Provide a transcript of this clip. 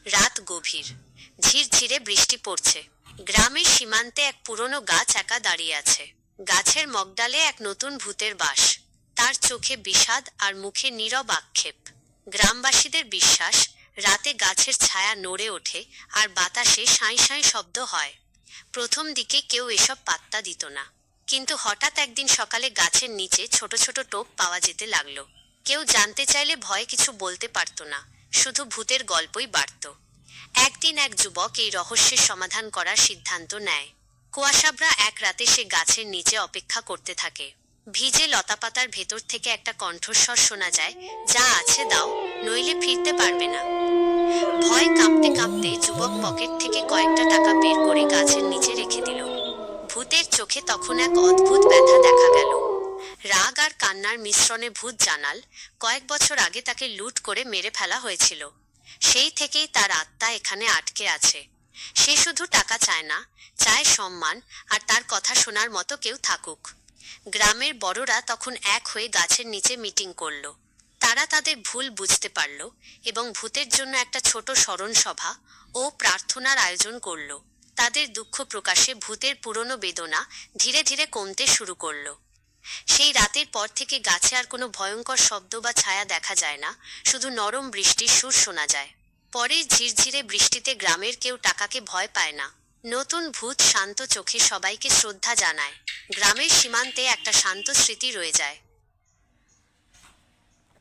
রাত গভীর, ঝিরঝিরে বৃষ্টি পড়ছে। গ্রামের সীমান্তে এক পুরনো গাছ একা দাঁড়িয়ে আছে। গাছের মগডালে এক নতুন ভূতের বাস। তার চোখে বিষাদ আর মুখে নীরব আক্ষেপ। গ্রামবাসীদের বিশ্বাস, রাতে গাছের ছায়া নড়ে ওঠে আর বাতাসে সাঁই সাঁই শব্দ হয়। প্রথম দিকে কেউ এসব পাত্তা দিত না, কিন্তু হঠাৎ একদিন সকালে গাছের নিচে ছোট ছোট টোপ পাওয়া যেতে লাগলো। কেউ জানতে চাইলে ভয়ে কিছু বলতে পারত না, শুধু ভূতের গল্পই বাড়ত। একদিন এক যুবক এই রহস্যের সমাধান করার সিদ্ধান্ত নেয়। কুয়াশাভরা এক রাতে সে গাছের নিচে অপেক্ষা করতে থাকে। ভিজে লতাপাতার ভেতর থেকে একটা কণ্ঠস্বর শোনা যায়, যা আছে দাও, নইলে ফিরতে পারবে না। ভয় কাঁপতে কাঁপতে যুবক পকেট থেকে কয়েকটা টাকা বের করে গাছের নিচে রেখে দিল। ভূতের চোখে তখন এক অদ্ভুত ব্যথা দেখা গেল। রাগ আর কান্নার মিশ্রণে ভূত জানাল, কয়েক বছর আগে তাকে লুট করে মেরে ফেলা হয়েছিল। সেই থেকেই তার আত্মা এখানে আটকে আছে। সে শুধু টাকা চায় না, চায় সম্মান, আর তার কথা শোনার মতো কেউ থাকুক। গ্রামের বড়রা তখন এক হয়ে গাছের নিচে মিটিং করল। তারা তাদের ভুল বুঝতে পারল এবং ভূতের জন্য একটা ছোট স্মরণ সভা ও প্রার্থনার আয়োজন করল। তাদের দুঃখ প্রকাশে ভূতের পুরনো বেদনা ধীরে ধীরে কমতে শুরু করল। সেই রাতের পর থেকে গাছে আর কোনো ভয়ঙ্কর শব্দ বা ছায়া দেখা যায় না, শুধু নরম বৃষ্টির সুর শোনা যায়। পরের ঝিরঝিরে বৃষ্টিতে গ্রামের কেউ টাকাকে ভয় পায় না। নতুন ভূত শান্ত চোখে সবাইকে শ্রদ্ধা জানায়। গ্রামের সীমান্তে একটা শান্ত স্মৃতি রয়ে যায়।